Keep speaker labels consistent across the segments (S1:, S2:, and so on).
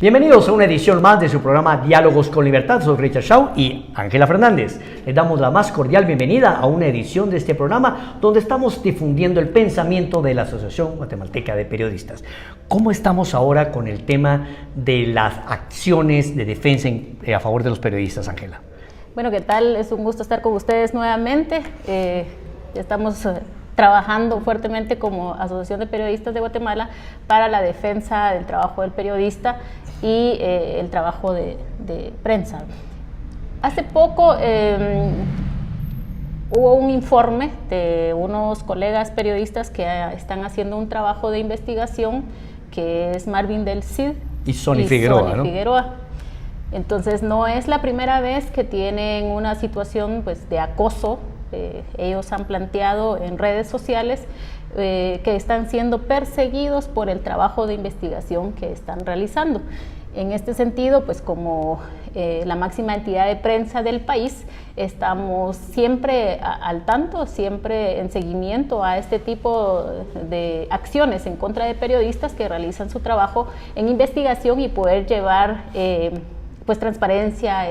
S1: Bienvenidos a una edición más de su programa Diálogos con Libertad. Soy Richard Shaw y Ángela Fernández. Les damos la más cordial bienvenida a una edición de este programa donde estamos difundiendo el pensamiento de la Asociación Guatemalteca de Periodistas. ¿Cómo estamos ahora con el tema de las acciones de defensa a favor de los periodistas, Ángela?
S2: Bueno, ¿qué tal? Es un gusto estar con ustedes nuevamente. Estamos trabajando fuertemente como Asociación de Periodistas de Guatemala para la defensa del trabajo del periodista y el trabajo de prensa. Hace poco hubo un informe de unos colegas periodistas que están haciendo un trabajo de investigación, que es Marvin del Cid
S1: y Sony Figueroa, ¿no?
S2: Figueroa. Entonces no es la primera vez que tienen una situación pues, de acoso. Ellos han planteado en redes sociales que están siendo perseguidos por el trabajo de investigación que están realizando. En este sentido, pues como la máxima entidad de prensa del país, estamos siempre al tanto, siempre en seguimiento a este tipo de acciones en contra de periodistas que realizan su trabajo en investigación y poder llevar pues transparencia,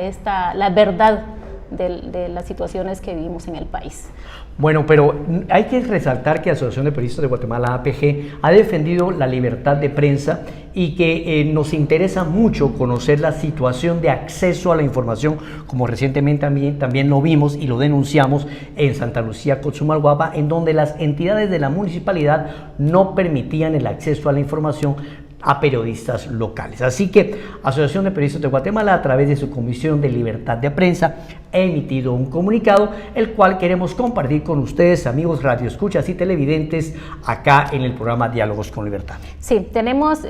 S2: la verdad de las situaciones que vivimos en el país.
S1: Bueno, pero hay que resaltar que la Asociación de Periodistas de Guatemala, APG, ha defendido la libertad de prensa y que nos interesa mucho conocer la situación de acceso a la información, como recientemente también lo vimos y lo denunciamos en Santa Lucía, Cotzumalguapa, en donde las entidades de la municipalidad no permitían el acceso a la información a periodistas locales. Así que Asociación de Periodistas de Guatemala, a través de su Comisión de Libertad de Prensa, ha emitido un comunicado, el cual queremos compartir con ustedes, amigos radioescuchas y televidentes, acá en el programa Diálogos con Libertad.
S2: Sí, tenemos,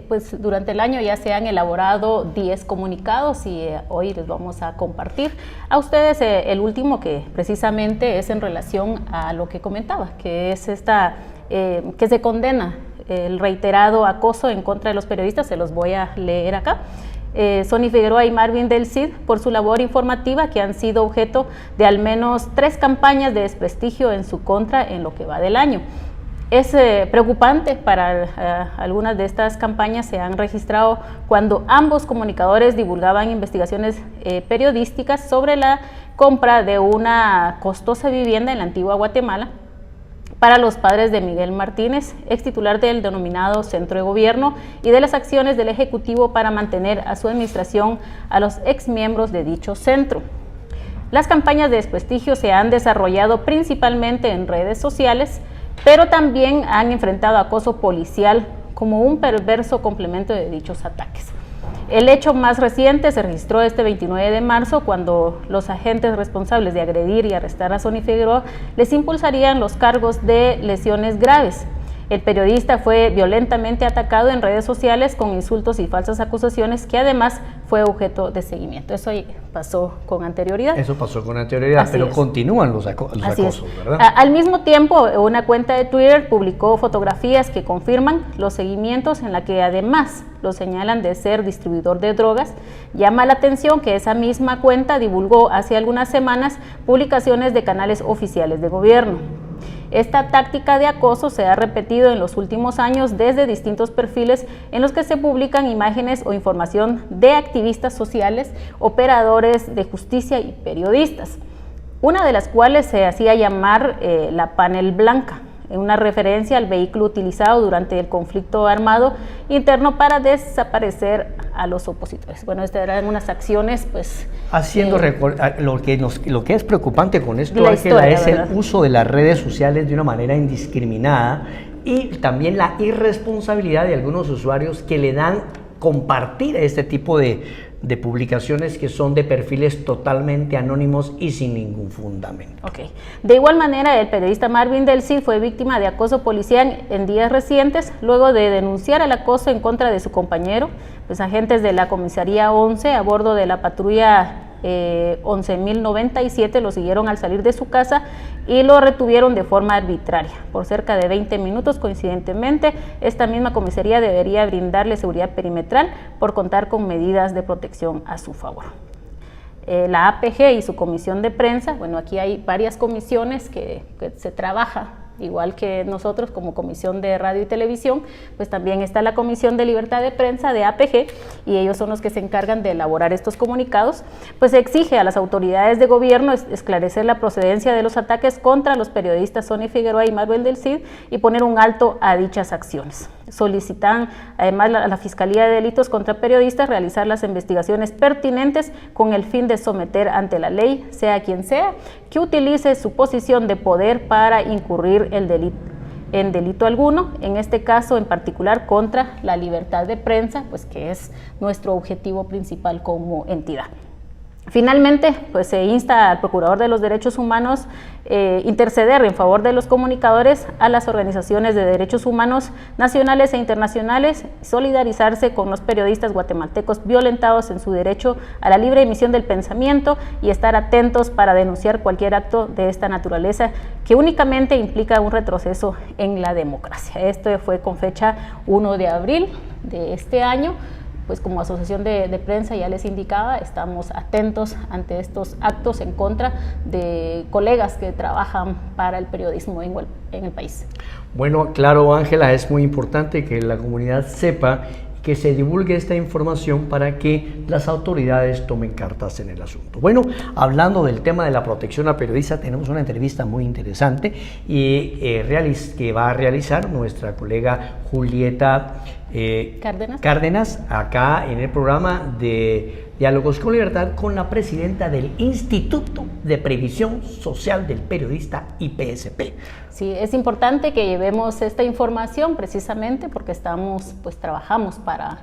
S2: pues durante el año ya se han elaborado 10 comunicados y hoy les vamos a compartir a ustedes el último, que precisamente es en relación a lo que comentaba, que es que se condena el reiterado acoso en contra de los periodistas. Se los voy a leer acá. Sony Figueroa y Marvin del Cid, por su labor informativa, que han sido objeto de al menos 3 campañas de desprestigio en su contra en lo que va del año. Es preocupante para algunas de estas campañas. Se han registrado cuando ambos comunicadores divulgaban investigaciones periodísticas sobre la compra de una costosa vivienda en la antigua Guatemala para los padres de Miguel Martínez, ex titular del denominado Centro de Gobierno, y de las acciones del Ejecutivo para mantener a su administración a los ex miembros de dicho centro. Las campañas de desprestigio se han desarrollado principalmente en redes sociales, pero también han enfrentado acoso policial como un perverso complemento de dichos ataques. El hecho más reciente se registró este 29 de marzo, cuando los agentes responsables de agredir y arrestar a Sony Figueroa les impulsarían los cargos de lesiones graves. El periodista fue violentamente atacado en redes sociales con insultos y falsas acusaciones, que además fue objeto de seguimiento. Eso pasó con anterioridad.
S1: Eso pasó con anterioridad,
S2: Así
S1: pero
S2: es.
S1: continúan los acosos, ¿verdad?
S2: Al mismo tiempo, una cuenta de Twitter publicó fotografías que confirman los seguimientos, en la que además lo señalan de ser distribuidor de drogas. Llama la atención que esa misma cuenta divulgó hace algunas semanas publicaciones de canales oficiales de gobierno. Esta táctica de acoso se ha repetido en los últimos años desde distintos perfiles en los que se publican imágenes o información de activistas sociales, operadores de justicia y periodistas, una de las cuales se hacía llamar la Panel Blanca, en una referencia al vehículo utilizado durante el conflicto armado interno para desaparecer a los opositores. Bueno, estas eran unas acciones, pues...
S1: Haciendo lo que es preocupante con esto,
S2: Ángela,
S1: es el uso de las redes sociales de una manera indiscriminada, y también la irresponsabilidad de algunos usuarios que le dan compartir este tipo de publicaciones que son de perfiles totalmente anónimos y sin ningún fundamento.
S2: Okay. De igual manera, el periodista Marvin del Cid fue víctima de acoso policial en días recientes, luego de denunciar el acoso en contra de su compañero. Los agentes de la comisaría 11, a bordo de la patrulla 11.097, lo siguieron al salir de su casa y lo retuvieron de forma arbitraria por cerca de 20 minutos. Coincidentemente, esta misma comisaría debería brindarle seguridad perimetral por contar con medidas de protección a su favor. La APG y su comisión de prensa, bueno, aquí hay varias comisiones que se trabaja igual que nosotros como Comisión de Radio y Televisión, pues también está la Comisión de Libertad de Prensa de APG, y ellos son los que se encargan de elaborar estos comunicados. Pues se exige a las autoridades de gobierno esclarecer la procedencia de los ataques contra los periodistas Sonia Figueroa y Manuel del Cid y poner un alto a dichas acciones. Solicitan además a la Fiscalía de Delitos contra Periodistas realizar las investigaciones pertinentes con el fin de someter ante la ley, sea quien sea, que utilice su posición de poder para incurrir en delito alguno, en este caso en particular contra la libertad de prensa, pues que es nuestro objetivo principal como entidad. Finalmente, pues se insta al Procurador de los Derechos Humanos interceder en favor de los comunicadores, a las organizaciones de derechos humanos nacionales e internacionales, solidarizarse con los periodistas guatemaltecos violentados en su derecho a la libre emisión del pensamiento y estar atentos para denunciar cualquier acto de esta naturaleza que únicamente implica un retroceso en la democracia. Esto fue con fecha 1 de abril de este año. Pues como asociación de prensa ya les indicaba, estamos atentos ante estos actos en contra de colegas que trabajan para el periodismo en el país.
S1: Bueno, claro, Ángela, es muy importante que la comunidad sepa, que se divulgue esta información para que las autoridades tomen cartas en el asunto. Bueno, hablando del tema de la protección a periodistas, tenemos una entrevista muy interesante que va a realizar nuestra colega Julieta Cárdenas, acá en el programa de Diálogos con Libertad, con la presidenta del Instituto de Previsión Social del Periodista, IPSP.
S2: Sí, es importante que llevemos esta información precisamente porque trabajamos para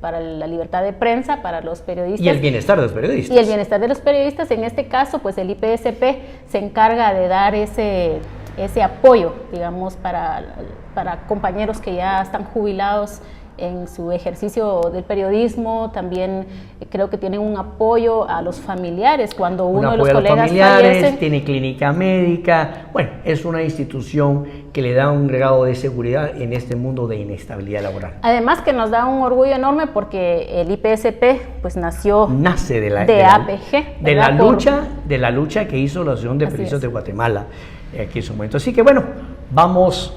S2: la libertad de prensa, para los periodistas.
S1: Y el bienestar de los periodistas.
S2: Y el bienestar de los periodistas. En este caso, pues el IPSP se encarga de dar ese apoyo, digamos, para compañeros que ya están jubilados en su ejercicio del periodismo. También creo que tienen un apoyo a los familiares cuando uno de los colegas fallece.
S1: Tiene clínica médica. Bueno, es una institución que le da un grado de seguridad en este mundo de inestabilidad laboral.
S2: Además que nos da un orgullo enorme porque el IPSP pues nace de APG.
S1: De la lucha que hizo la Asociación de Periodistas de Guatemala aquí en su momento. Así que bueno, vamos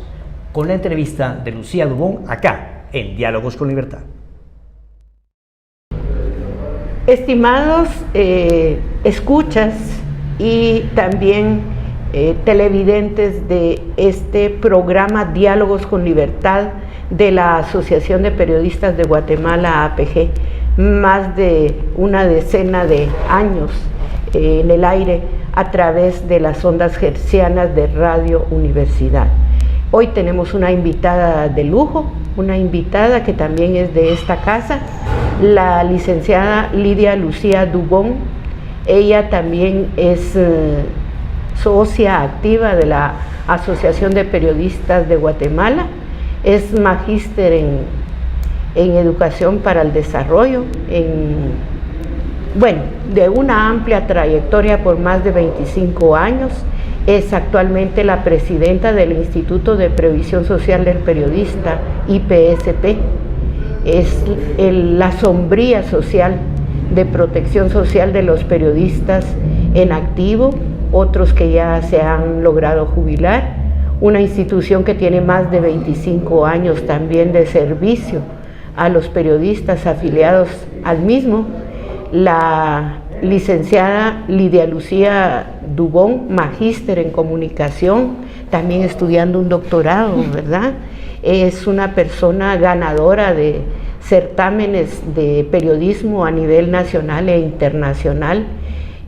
S1: con la entrevista de Lucía Dubón acá en Diálogos con Libertad.
S3: Estimados escuchas y también televidentes de este programa Diálogos con Libertad de la Asociación de Periodistas de Guatemala, APG, más de una decena de años en el aire a través de las ondas hertzianas de Radio Universidad. Hoy tenemos una invitada de lujo, una invitada que también es de esta casa, la licenciada Lidia Lucía Dubón. Ella también es socia activa de la Asociación de Periodistas de Guatemala, es magíster en Educación para el Desarrollo, de una amplia trayectoria por más de 25 años. Es actualmente la presidenta del Instituto de Previsión Social del Periodista, IPSP. Es la sombría social de protección social de los periodistas en activo, otros que ya se han logrado jubilar. Una institución que tiene más de 25 años también de servicio a los periodistas afiliados al mismo. La licenciada Lidia Lucía Dubón, magíster en comunicación, también estudiando un doctorado, ¿verdad? Es una persona ganadora de certámenes de periodismo a nivel nacional e internacional.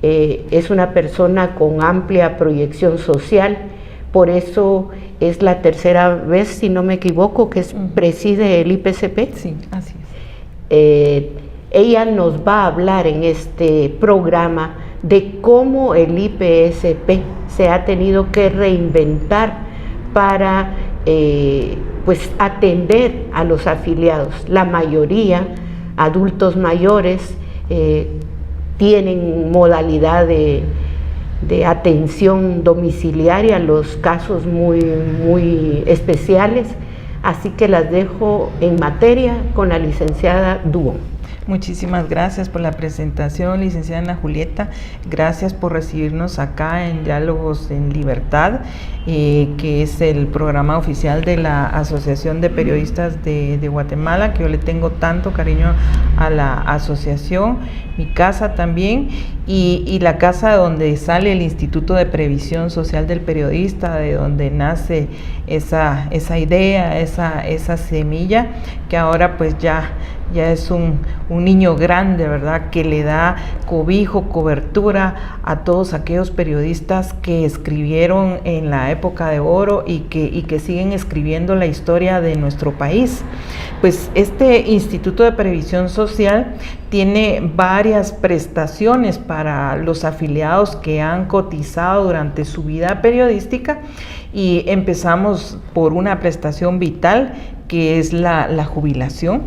S3: Es una persona con amplia proyección social, por eso es la tercera vez, si no me equivoco, que preside el IPSP.
S4: Sí, así es.
S3: Ella nos va a hablar en este programa de cómo el IPSP se ha tenido que reinventar para atender a los afiliados. La mayoría, adultos mayores, tienen modalidad de atención domiciliaria, los casos muy especiales. Así que las dejo en materia con la licenciada Dubón.
S4: Muchísimas gracias por la presentación, licenciada Ana Julieta. Gracias por recibirnos acá en Diálogos en Libertad, que es el programa oficial de la Asociación de Periodistas de Guatemala, que yo le tengo tanto cariño a la asociación, mi casa también, y la casa donde sale el Instituto de Previsión Social del Periodista, de donde nace esa idea, esa semilla, que ahora pues ya es un niño grande, ¿verdad?, que le da cobijo, cobertura a todos aquellos periodistas que escribieron en la época de oro y que siguen escribiendo la historia de nuestro país. Pues este Instituto de Previsión Social tiene varias prestaciones para los afiliados que han cotizado durante su vida periodística, y empezamos por una prestación vital, que es la jubilación.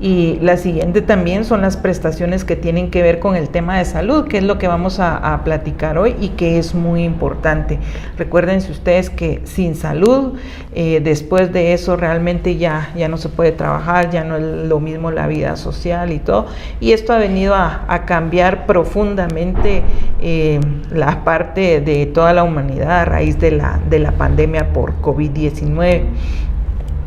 S4: Y la siguiente también son las prestaciones que tienen que ver con el tema de salud, que es lo que vamos a platicar hoy y que es muy importante. Recuérdense ustedes que sin salud, después de eso realmente ya no se puede trabajar, ya no es lo mismo la vida social y todo. Y esto ha venido a cambiar profundamente la parte de toda la humanidad a raíz de la pandemia por COVID-19.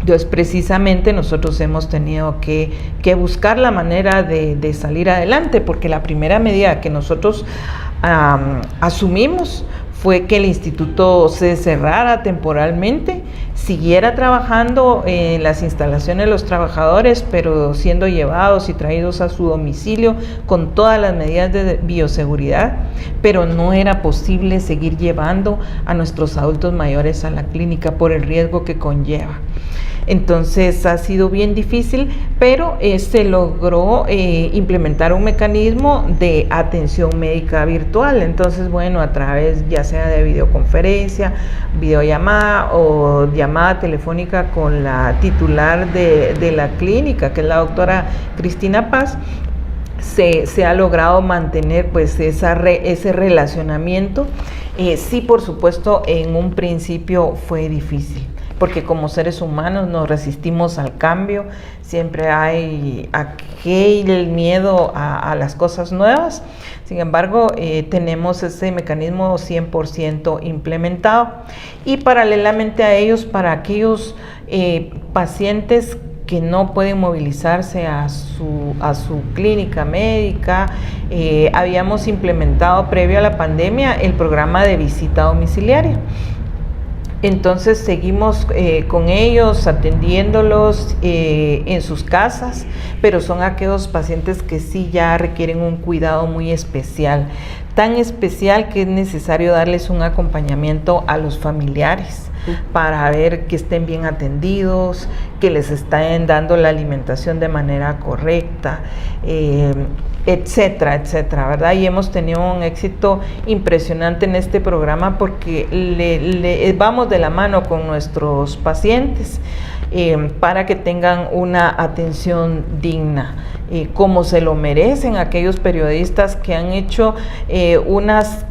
S4: Entonces, precisamente nosotros hemos tenido que buscar la manera de salir adelante, porque la primera medida que nosotros asumimos fue que el instituto se cerrara temporalmente, siguiera trabajando en las instalaciones de los trabajadores, pero siendo llevados y traídos a su domicilio con todas las medidas de bioseguridad, pero no era posible seguir llevando a nuestros adultos mayores a la clínica por el riesgo que conlleva. Entonces ha sido bien difícil, pero se logró implementar un mecanismo de atención médica virtual. Entonces, bueno, a través ya sea de videoconferencia, videollamada o llamada telefónica con la titular de la clínica, que es la doctora Cristina Paz, se ha logrado mantener pues ese relacionamiento. Sí, por supuesto, en un principio fue difícil, porque como seres humanos nos resistimos al cambio, siempre hay aquel miedo a las cosas nuevas. Sin embargo, tenemos ese mecanismo 100% implementado, y paralelamente a ellos, para aquellos pacientes que no pueden movilizarse a su clínica médica, habíamos implementado previo a la pandemia el programa de visita domiciliaria. Entonces seguimos con ellos, atendiéndolos en sus casas, pero son aquellos pacientes que sí ya requieren un cuidado muy especial, tan especial que es necesario darles un acompañamiento a los familiares para ver que estén bien atendidos, que les estén dando la alimentación de manera correcta, etcétera, etcétera, ¿verdad? Y hemos tenido un éxito impresionante en este programa porque vamos de la mano con nuestros pacientes para que tengan una atención digna, como se lo merecen aquellos periodistas que han hecho unas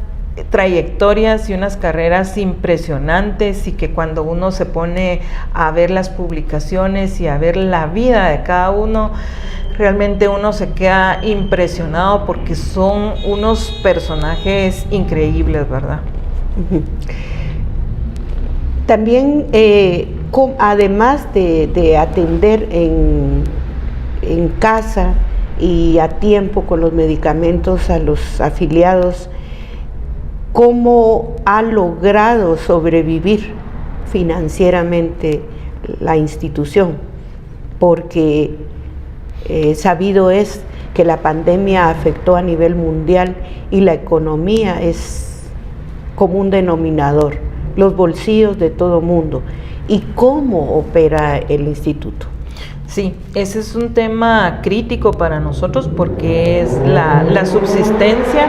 S4: trayectorias y unas carreras impresionantes, y que cuando uno se pone a ver las publicaciones y a ver la vida de cada uno, realmente uno se queda impresionado porque son unos personajes increíbles, ¿verdad?
S3: También, además de atender en casa y a tiempo con los medicamentos a los afiliados, ¿cómo ha logrado sobrevivir financieramente la institución? Porque sabido es que la pandemia afectó a nivel mundial y la economía es como un denominador, los bolsillos de todo mundo. ¿Y cómo opera el instituto?
S4: Sí, ese es un tema crítico para nosotros porque es la subsistencia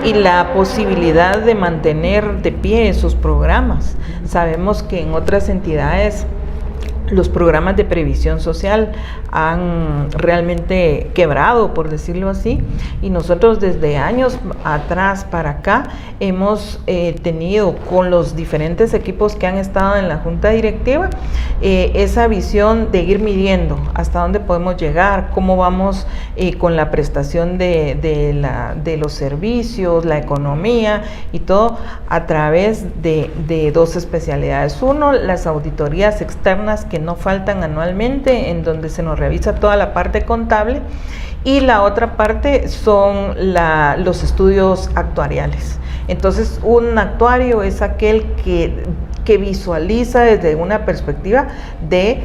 S4: y la posibilidad de mantener de pie esos programas. Sabemos que en otras entidades los programas de previsión social han realmente quebrado, por decirlo así, y nosotros desde años atrás para acá hemos tenido con los diferentes equipos que han estado en la junta directiva esa visión de ir midiendo hasta dónde podemos llegar, cómo vamos con la prestación de los servicios, la economía y todo a través de dos especialidades. Uno, las auditorías externas que no faltan anualmente, en donde se nos revisa toda la parte contable, y la otra parte son los estudios actuariales. Entonces, un actuario es aquel que visualiza desde una perspectiva de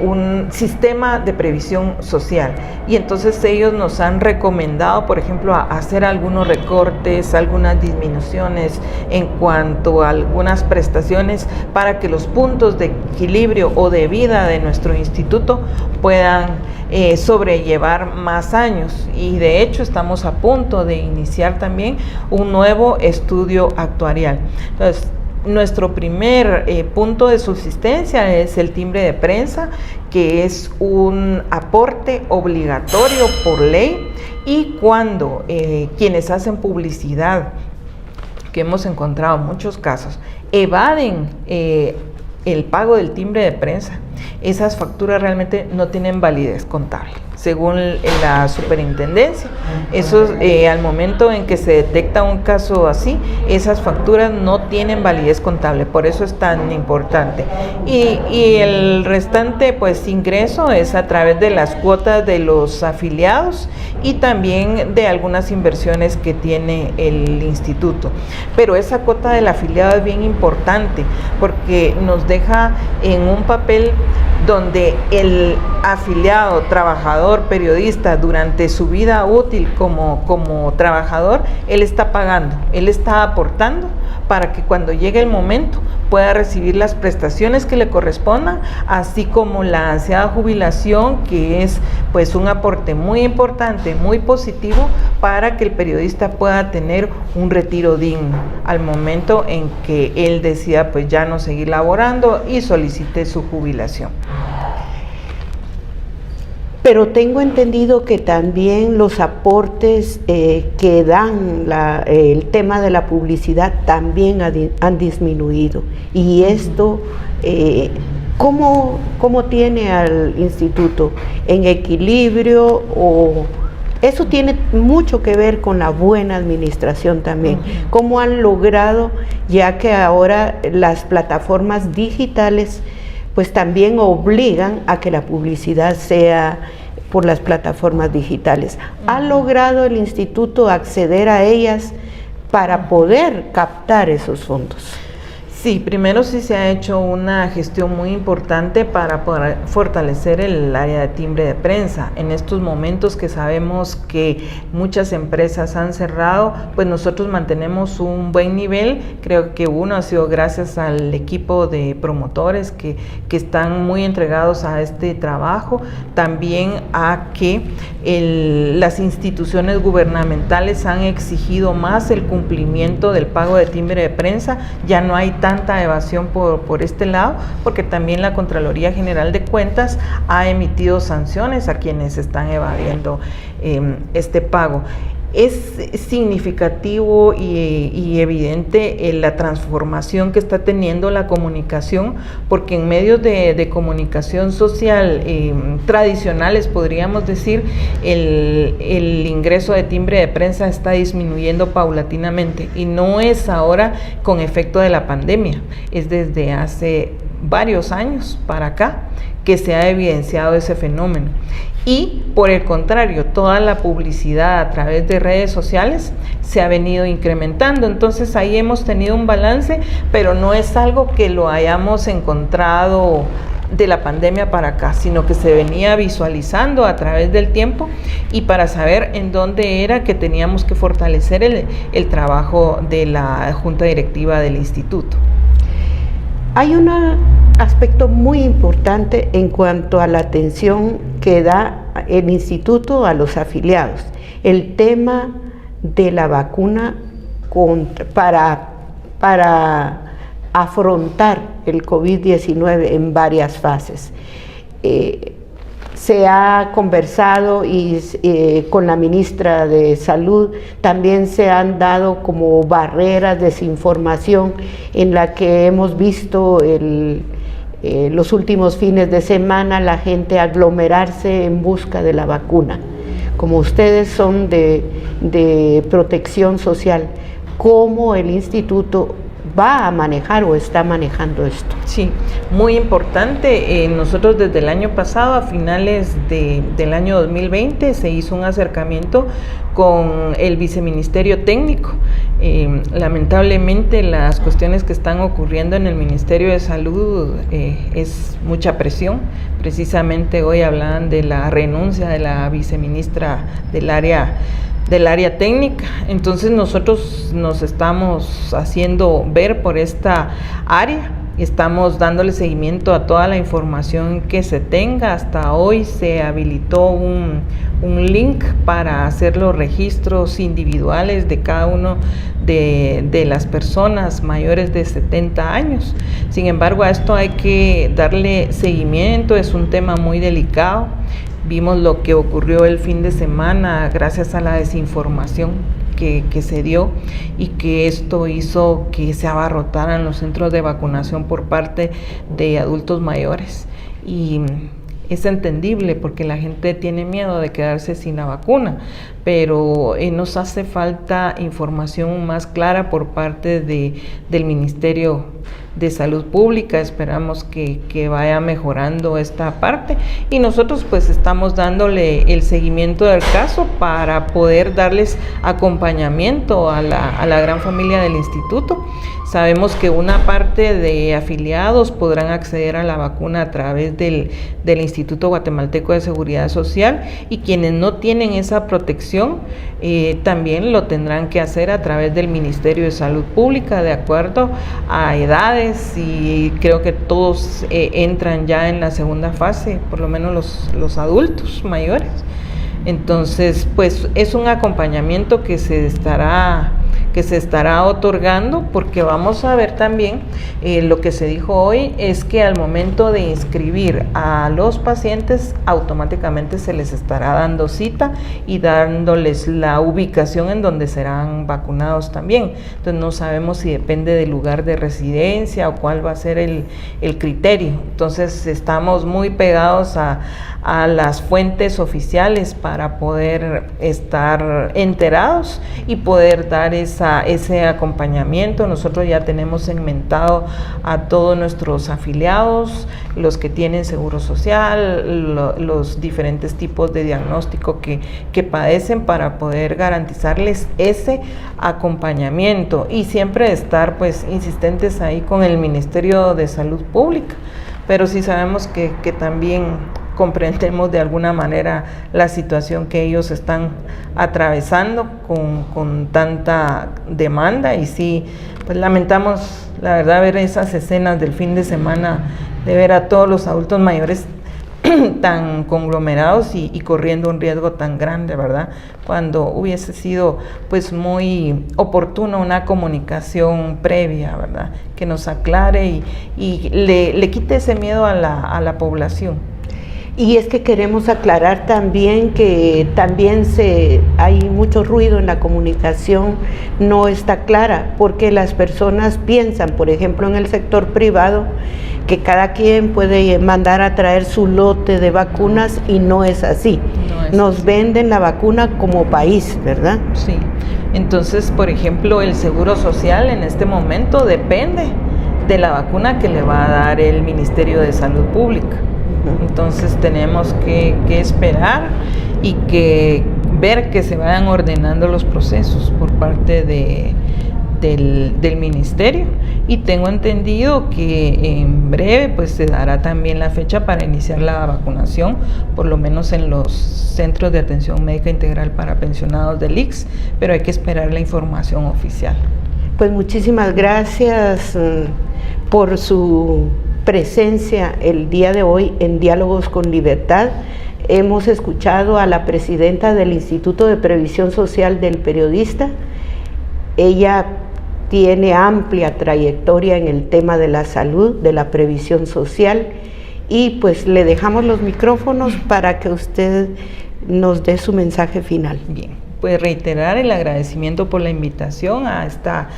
S4: un sistema de previsión social, y entonces ellos nos han recomendado, por ejemplo, hacer algunos recortes, algunas disminuciones en cuanto a algunas prestaciones para que los puntos de equilibrio o de vida de nuestro instituto puedan sobrellevar más años, y de hecho estamos a punto de iniciar también un nuevo estudio actuarial. Entonces, nuestro primer punto de subsistencia es el timbre de prensa, que es un aporte obligatorio por ley, y cuando quienes hacen publicidad, que hemos encontrado muchos casos, evaden el pago del timbre de prensa, esas facturas realmente no tienen validez contable. Según la superintendencia, eso al momento en que se detecta un caso así, esas facturas no tienen validez contable, por eso es tan importante. Y el restante pues ingreso es a través de las cuotas de los afiliados y también de algunas inversiones que tiene el instituto. Pero esa cuota del afiliado es bien importante porque nos deja en un papel donde el afiliado, trabajador, periodista, durante su vida útil como trabajador, él está pagando, él está aportando para que cuando llegue el momento pueda recibir las prestaciones que le correspondan, así como la ansiada jubilación, que es pues un aporte muy importante, muy positivo para que el periodista pueda tener un retiro digno al momento en que él decida pues ya no seguir laborando y solicite su jubilación.
S3: Pero tengo entendido que también los aportes que dan el tema de la publicidad también han disminuido. Y esto, ¿cómo tiene al instituto? ¿En equilibrio? O eso tiene mucho que ver con la buena administración también. ¿Cómo han logrado, ya que ahora las plataformas digitales pues también obligan a que la publicidad sea por las plataformas digitales? ¿Ha logrado el instituto acceder a ellas para poder captar esos fondos?
S4: Sí, primero sí se ha hecho una gestión muy importante para poder fortalecer el área de timbre de prensa. En estos momentos que sabemos que muchas empresas han cerrado, pues nosotros mantenemos un buen nivel. Creo que uno ha sido gracias al equipo de promotores que están muy entregados a este trabajo, también a que las instituciones gubernamentales han exigido más el cumplimiento del pago de timbre de prensa. Ya no hay tanta evasión por este lado, porque también la Contraloría General de Cuentas ha emitido sanciones a quienes están evadiendo este pago. Es significativo y evidente la transformación que está teniendo la comunicación, porque en medios de comunicación social tradicionales, podríamos decir, el ingreso de timbre de prensa está disminuyendo paulatinamente, y no es ahora con efecto de la pandemia, es desde hace varios años para acá que se ha evidenciado ese fenómeno. Y por el contrario, toda la publicidad a través de redes sociales se ha venido incrementando. Entonces ahí hemos tenido un balance, pero no es algo que lo hayamos encontrado de la pandemia para acá, sino que se venía visualizando a través del tiempo, y para saber en dónde era que teníamos que fortalecer el trabajo de la junta directiva del instituto.
S3: Hay un aspecto muy importante en cuanto a la atención que da el instituto a los afiliados, el tema de la vacuna para afrontar el COVID-19 en varias fases. Se ha conversado y con la ministra de Salud también se han dado como barreras, desinformación en la que hemos visto los últimos fines de semana la gente aglomerarse en busca de la vacuna. Como ustedes son de protección social, ¿cómo el instituto va a manejar o está manejando esto?
S4: Sí, muy importante. Nosotros desde el año pasado, a finales del año 2020, se hizo un acercamiento con el viceministerio técnico. Lamentablemente las cuestiones que están ocurriendo en el Ministerio de Salud es mucha presión. Precisamente hoy hablaban de la renuncia de la viceministra del área técnica. Entonces nosotros nos estamos haciendo ver por esta área, estamos dándole seguimiento a toda la información que se tenga. Hasta hoy se habilitó un link para hacer los registros individuales de cada uno de las personas mayores de 70 años. Sin embargo, a esto hay que darle seguimiento, es un tema muy delicado. Vimos lo que ocurrió el fin de semana gracias a la desinformación que se dio, y que esto hizo que se abarrotaran los centros de vacunación por parte de adultos mayores. Y es entendible porque la gente tiene miedo de quedarse sin la vacuna, pero nos hace falta información más clara por parte del Ministerio de Salud Pública. Esperamos que vaya mejorando esta parte, y nosotros pues estamos dándole el seguimiento del caso para poder darles acompañamiento a la gran familia del instituto. Sabemos que una parte de afiliados podrán acceder a la vacuna a través del Instituto Guatemalteco de Seguridad Social, y quienes no tienen esa protección también lo tendrán que hacer a través del Ministerio de Salud Pública, de acuerdo a edades, y creo que todos entran ya en la segunda fase, por lo menos los adultos mayores. Entonces, pues es un acompañamiento que se estará otorgando, porque vamos a ver también, lo que se dijo hoy es que al momento de inscribir a los pacientes, automáticamente se les estará dando cita y dándoles la ubicación en donde serán vacunados también. Entonces no sabemos si depende del lugar de residencia o cuál va a ser el criterio. Entonces estamos muy pegados a las fuentes oficiales para poder estar enterados y poder dar ese acompañamiento. Nosotros ya tenemos segmentado a todos nuestros afiliados, los que tienen seguro social, los diferentes tipos de diagnóstico que padecen, para poder garantizarles ese acompañamiento, y siempre estar pues insistentes ahí con el Ministerio de Salud Pública. Pero sí sabemos que también comprendemos de alguna manera la situación que ellos están atravesando con tanta demanda, y sí, pues lamentamos la verdad ver esas escenas del fin de semana, de ver a todos los adultos mayores tan conglomerados y corriendo un riesgo tan grande, ¿verdad? Cuando hubiese sido pues muy oportuno una comunicación previa, ¿verdad? Que nos aclare y le quite ese miedo a la población.
S3: Y es que queremos aclarar también que también hay mucho ruido en la comunicación, no está clara, porque las personas piensan, por ejemplo, en el sector privado, que cada quien puede mandar a traer su lote de vacunas, y no es así. Nos venden la vacuna como país, ¿verdad?
S4: Sí. Entonces, por ejemplo, el Seguro Social en este momento depende de la vacuna que le va a dar el Ministerio de Salud Pública. Entonces tenemos que esperar y que ver que se vayan ordenando los procesos por parte del ministerio, y tengo entendido que en breve pues se dará también la fecha para iniciar la vacunación, por lo menos en los centros de atención médica integral para pensionados del ICS, pero hay que esperar la información oficial.
S3: Pues muchísimas gracias por su presencia el día de hoy en Diálogos con Libertad. Hemos escuchado a la presidenta del Instituto de Previsión Social del Periodista. Ella tiene amplia trayectoria en el tema de la salud, de la previsión social, y pues le dejamos los micrófonos para que usted nos dé su mensaje final.
S4: Bien, pues reiterar el agradecimiento por la invitación a esta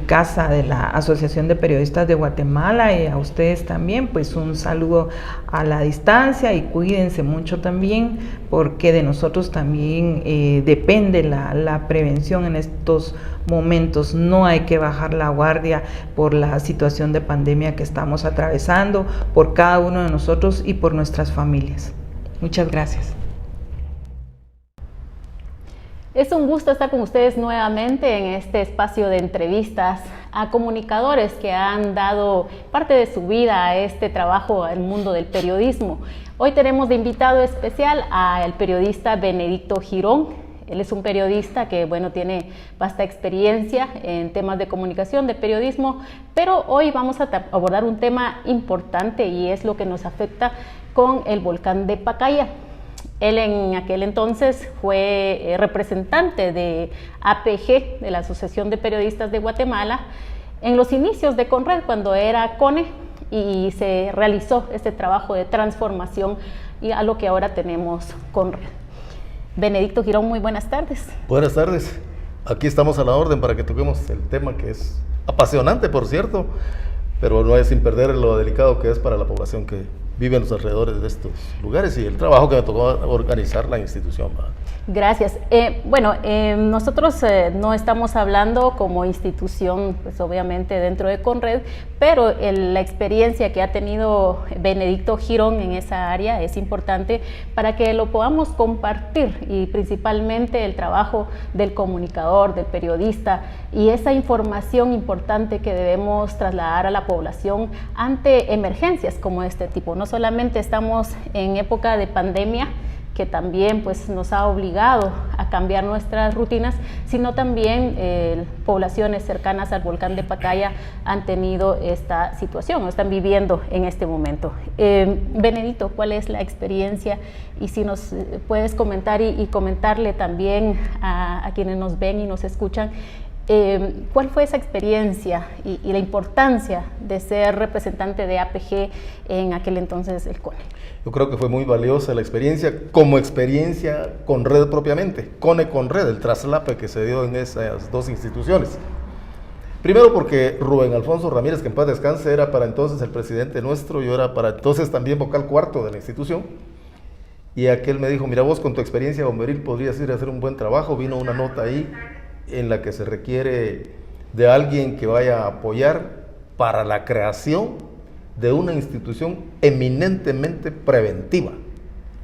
S4: casa de la Asociación de Periodistas de Guatemala, y a ustedes también, pues un saludo a la distancia, y cuídense mucho también, porque de nosotros también depende la prevención en estos momentos. No hay que bajar la guardia por la situación de pandemia que estamos atravesando, por cada uno de nosotros y por nuestras familias. Muchas gracias.
S2: Es un gusto estar con ustedes nuevamente en este espacio de entrevistas a comunicadores que han dado parte de su vida a este trabajo al mundo del periodismo. Hoy tenemos de invitado especial al periodista Benedicto Girón. Él es un periodista que, bueno, tiene vasta experiencia en temas de comunicación, de periodismo, pero hoy vamos a abordar un tema importante, y es lo que nos afecta con el volcán de Pacaya. Él en aquel entonces fue representante de APG, de la Asociación de Periodistas de Guatemala, en los inicios de Conred, cuando era CONE, y se realizó este trabajo de transformación y a lo que ahora tenemos Conred. Benedicto Girón, muy buenas tardes.
S5: Buenas tardes. Aquí estamos a la orden para que toquemos el tema, que es apasionante, por cierto, pero no es sin perder lo delicado que es para la población que vive en los alrededores de estos lugares, y el trabajo que me tocó organizar la institución.
S2: Gracias. Nosotros no estamos hablando como institución, pues obviamente dentro de Conred, pero la experiencia que ha tenido Benedicto Girón en esa área es importante para que lo podamos compartir, y principalmente el trabajo del comunicador, del periodista, y esa información importante que debemos trasladar a la población ante emergencias como este tipo. No solamente estamos en época de pandemia, que también pues nos ha obligado a cambiar nuestras rutinas, sino también poblaciones cercanas al volcán de Pacaya han tenido esta situación, o están viviendo en este momento. Benedicto, ¿cuál es la experiencia? Y si nos puedes comentar y comentarle también a quienes nos ven y nos escuchan, ¿cuál fue esa experiencia y la importancia de ser representante de APG en aquel entonces el CONE?
S5: Yo creo que fue muy valiosa la experiencia, como experiencia con Red propiamente, CONE con Red, el traslape que se dio en esas dos instituciones. Primero porque Rubén Alfonso Ramírez, que en paz descanse, era para entonces el presidente nuestro, yo era para entonces también vocal cuarto de la institución, y aquel me dijo: mira, vos con tu experiencia bomberil podrías ir a hacer un buen trabajo. Vino una nota ahí en la que se requiere de alguien que vaya a apoyar para la creación de una institución eminentemente preventiva.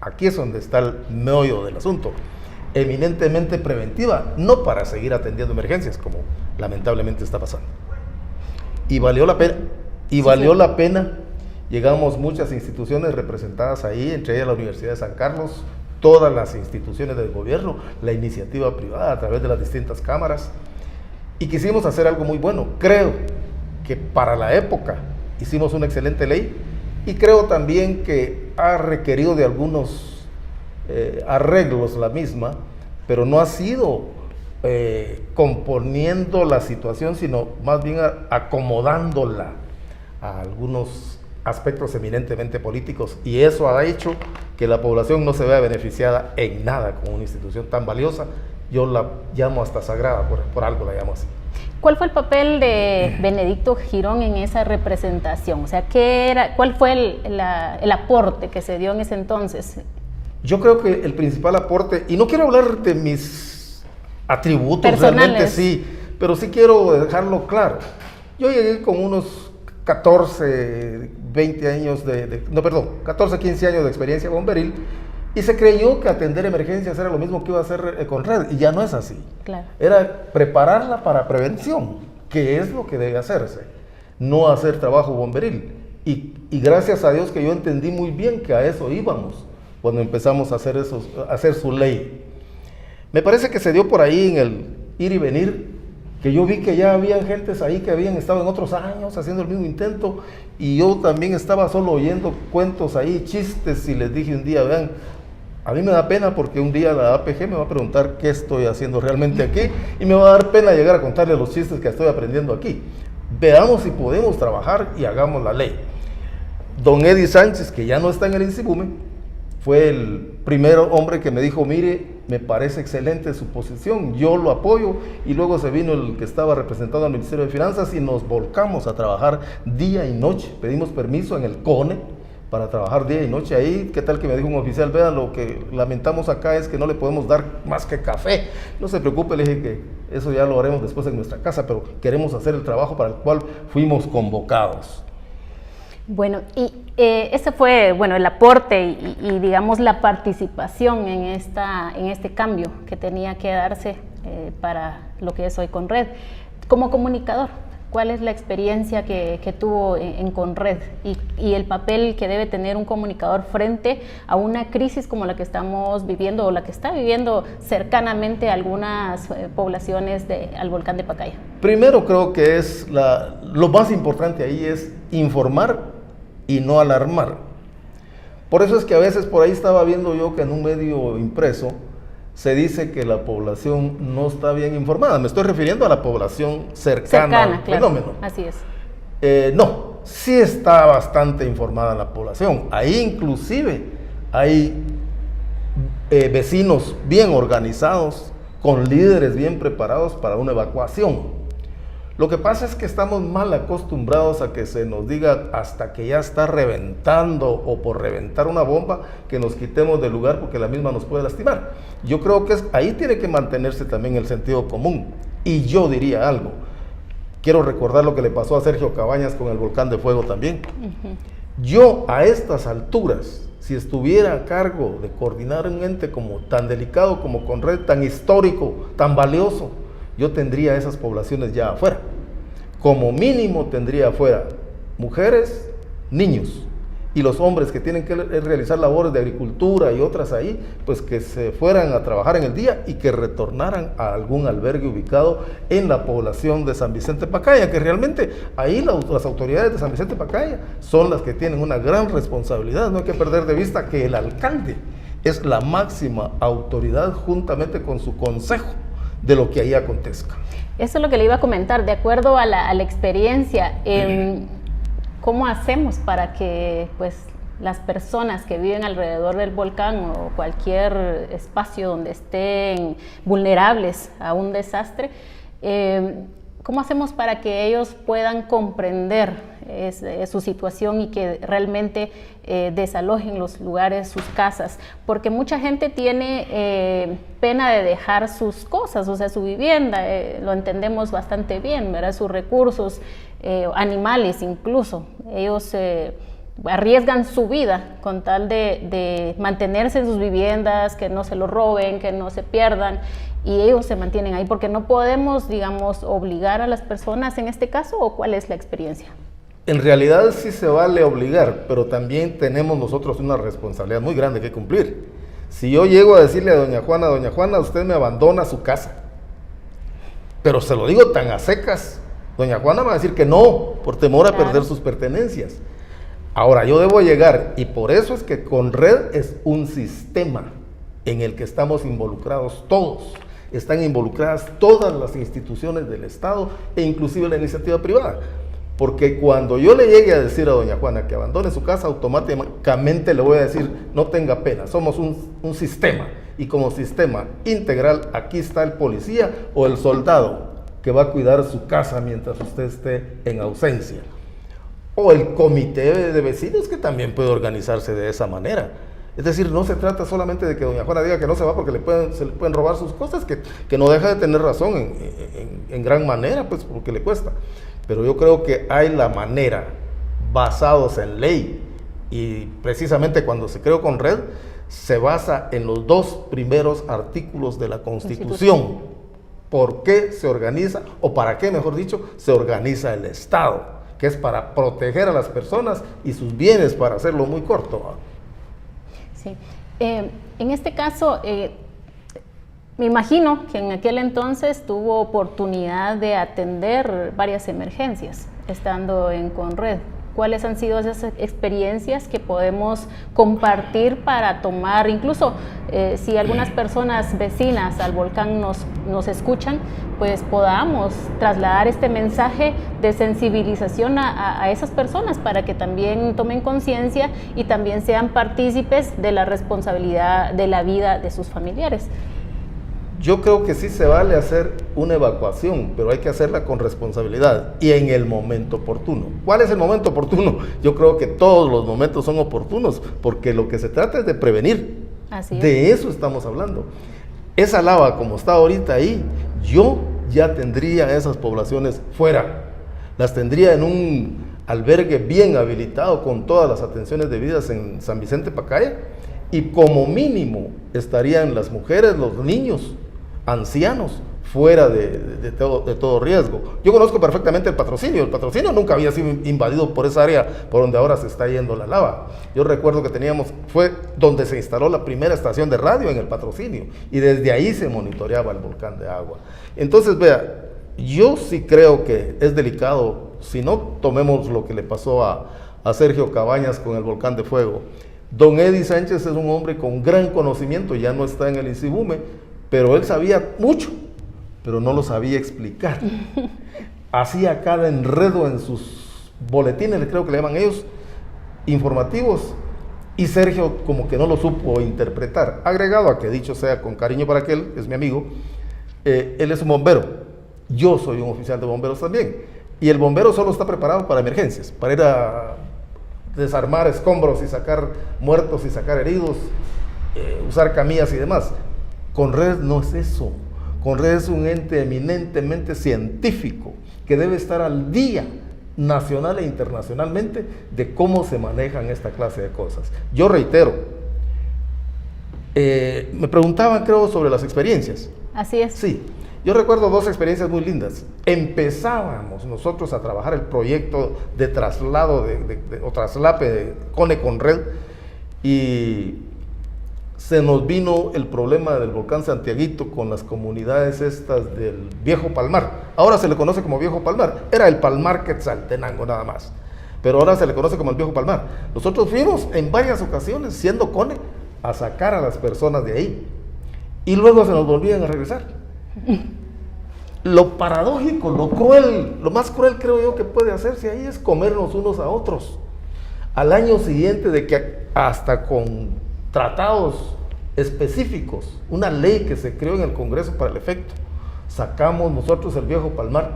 S5: Aquí es donde está el meollo del asunto. Eminentemente preventiva, no para seguir atendiendo emergencias, como lamentablemente está pasando. Y valió la pena, la pena. Llegamos muchas instituciones representadas ahí, entre ellas la Universidad de San Carlos, todas las instituciones del gobierno, la iniciativa privada a través de las distintas cámaras, y quisimos hacer algo muy bueno. Creo que para la época hicimos una excelente ley, y creo también que ha requerido de algunos arreglos la misma, pero no ha sido componiendo la situación, sino más bien acomodándola a algunos aspectos eminentemente políticos, y eso ha hecho que la población no se vea beneficiada en nada con una institución tan valiosa. Yo la llamo hasta sagrada, por algo la llamo así.
S2: ¿Cuál fue el papel de Benedicto Girón en esa representación? O sea, ¿cuál fue el aporte que se dio en ese entonces?
S5: Yo creo que el principal aporte, y no quiero hablar de mis atributos
S2: personales,
S5: realmente, sí, pero sí quiero dejarlo claro. Yo llegué con unos 14, 15 años de experiencia bomberil, y se creyó que atender emergencias era lo mismo que iba a hacer con Red, y ya no es así.
S2: Claro.
S5: Era prepararla para prevención, que es lo que debe hacerse, no hacer trabajo bomberil. Y gracias a Dios que yo entendí muy bien que a eso íbamos cuando empezamos a hacer su ley. Me parece que se dio por ahí en el ir y venir, que yo vi que ya habían gentes ahí que habían estado en otros años haciendo el mismo intento, y yo también estaba solo oyendo cuentos ahí, chistes, y les dije un día: vean, A mí me da pena porque un día la APG me va a preguntar qué estoy haciendo realmente aquí y me va a dar pena llegar a contarle los chistes que estoy aprendiendo aquí. Veamos si podemos trabajar y hagamos la ley. Don Eddie Sánchez, que ya no está en el INSIBUME, fue el primer hombre que me dijo, mire, me parece excelente su posición, yo lo apoyo, y luego se vino el que estaba representando al Ministerio de Finanzas y nos volcamos a trabajar día y noche. Pedimos permiso en el CONE para trabajar día y noche ahí. ¿Qué tal que me dijo un oficial? Vean, lo que lamentamos acá es que no le podemos dar más que café. No se preocupe, le dije que eso ya lo haremos después en nuestra casa, pero queremos hacer el trabajo para el cual fuimos convocados.
S2: Bueno, y ese fue, bueno, el aporte y digamos la participación en este cambio que tenía que darse para lo que es hoy Conred. Como comunicador, ¿cuál es la experiencia que tuvo en Conred y el papel que debe tener un comunicador frente a una crisis como la que estamos viviendo o la que está viviendo cercanamente algunas poblaciones al volcán de Pacaya?
S5: Primero creo que es lo más importante ahí es informar y no alarmar. Por eso es que a veces por ahí estaba viendo yo que en un medio impreso se dice que la población no está bien informada. Me estoy refiriendo a la población cercana al fenómeno.
S2: Así es.
S5: No, sí está bastante informada la población. Ahí inclusive hay vecinos bien organizados, con líderes bien preparados para una evacuación. Lo que pasa es que estamos mal acostumbrados a que se nos diga hasta que ya está reventando o por reventar una bomba que nos quitemos del lugar porque la misma nos puede lastimar. Yo creo que ahí tiene que mantenerse también el sentido común. Y yo diría algo. Quiero recordar lo que le pasó a Sergio Cabañas con el volcán de fuego también. Yo a estas alturas, si estuviera a cargo de coordinar un ente como tan delicado como Conred, tan histórico, tan valioso, yo tendría esas poblaciones ya afuera. Como mínimo tendría afuera mujeres, niños, y los hombres que tienen que realizar labores de agricultura y otras ahí, pues que se fueran a trabajar en el día y que retornaran a algún albergue ubicado en la población de San Vicente Pacaya, que realmente ahí las autoridades de San Vicente Pacaya son las que tienen una gran responsabilidad. No hay que perder de vista que el alcalde es la máxima autoridad juntamente con su consejo de lo que ahí acontezca.
S2: Eso es lo que le iba a comentar, de acuerdo a la experiencia, ¿cómo hacemos para que pues, las personas que viven alrededor del volcán o cualquier espacio donde estén vulnerables a un desastre, cómo hacemos para que ellos puedan comprender su situación y que realmente desalojen los lugares, sus casas? Porque mucha gente tiene pena de dejar sus cosas, o sea, su vivienda, lo entendemos bastante bien, ¿verdad? Sus recursos, animales incluso, ellos arriesgan su vida con tal de mantenerse en sus viviendas, que no se lo roben, que no se pierdan, y ellos se mantienen ahí, porque no podemos, digamos, obligar a las personas en este caso, ¿o cuál es la experiencia?
S5: En realidad sí se vale obligar, pero también tenemos nosotros una responsabilidad muy grande que cumplir. Si yo llego a decirle a doña Juana, usted me abandona su casa, pero se lo digo tan a secas, doña Juana va a decir que no, por temor a perder sus pertenencias. Ahora yo debo llegar, y por eso es que Conred es un sistema en el que estamos involucrados todos. Están involucradas todas las instituciones del Estado e inclusive la iniciativa privada. Porque cuando yo le llegue a decir a doña Juana que abandone su casa, automáticamente le voy a decir, no tenga pena, somos un sistema. Y como sistema integral, aquí está el policía o el soldado que va a cuidar su casa mientras usted esté en ausencia. O el comité de vecinos que también puede organizarse de esa manera. Es decir, no se trata solamente de que doña Juana diga que no se va porque se le pueden robar sus cosas, que no deja de tener razón en gran manera, pues porque le cuesta. Pero yo creo que hay la manera, basados en ley, y precisamente cuando se creó Conred, se basa en los 2 primeros artículos de la Constitución. ¿Por qué se organiza, o para qué, mejor dicho, se organiza el Estado? Que es para proteger a las personas y sus bienes, para hacerlo muy corto.
S2: Sí. En este caso, me imagino que en aquel entonces tuvo oportunidad de atender varias emergencias estando en Conred. cuáles han sido esas experiencias que podemos compartir para tomar, incluso si algunas personas vecinas al volcán nos escuchan, pues podamos trasladar este mensaje de sensibilización a esas personas para que también tomen conciencia y también sean partícipes de la responsabilidad de la vida de sus familiares.
S5: Yo creo que sí se vale hacer una evacuación, pero hay que hacerla con responsabilidad y en el momento oportuno. ¿Cuál es el momento oportuno? Yo creo que todos los momentos son oportunos, porque lo que se trata es de prevenir.
S2: Así es.
S5: De eso estamos hablando. Esa lava como está ahorita ahí, yo ya tendría a esas poblaciones fuera. Las tendría en un albergue bien habilitado con todas las atenciones debidas en San Vicente Pacaya, y como mínimo estarían las mujeres, los niños, ancianos, fuera de todo riesgo. Yo conozco perfectamente el Patrocinio nunca había sido invadido por esa área por donde ahora se está yendo la lava. Yo recuerdo que fue donde se instaló la primera estación de radio en el Patrocinio, y desde ahí se monitoreaba el volcán de agua. Entonces, vea, yo sí creo que es delicado, si no tomemos lo que le pasó a Sergio Cabañas con el volcán de fuego. Don Eddie Sánchez es un hombre con gran conocimiento, ya no está en el INSIBUME, pero él sabía mucho, pero no lo sabía explicar. Hacía cada enredo en sus boletines, creo que le llaman ellos, informativos, y Sergio como que no lo supo interpretar. Agregado a que, dicho sea con cariño para que él, es mi amigo, él es un bombero, yo soy un oficial de bomberos también, y el bombero solo está preparado para emergencias, para ir a desarmar escombros y sacar muertos y sacar heridos, usar camillas y demás. Conred no es eso. Conred es un ente eminentemente científico que debe estar al día, nacional e internacionalmente, de cómo se manejan esta clase de cosas. Yo reitero, me preguntaban, creo, sobre las experiencias.
S2: Así es.
S5: Sí. Yo recuerdo dos experiencias muy lindas. Empezábamos nosotros a trabajar el proyecto de traslado o traslape de Conred, y se nos vino el problema del volcán Santiaguito con las comunidades estas del Viejo Palmar. Ahora se le conoce como Viejo Palmar. Era el Palmar Quetzaltenango nada más, pero ahora se le conoce como el Viejo Palmar. Nosotros fuimos en varias ocasiones, siendo CONE, a sacar a las personas de ahí, y luego se nos volvían a regresar. Lo paradójico, lo cruel, lo más cruel creo yo que puede hacerse ahí es comernos unos a otros. Al año siguiente de que hasta con tratados específicos, una ley que se creó en el Congreso para el efecto, sacamos nosotros el Viejo Palmar,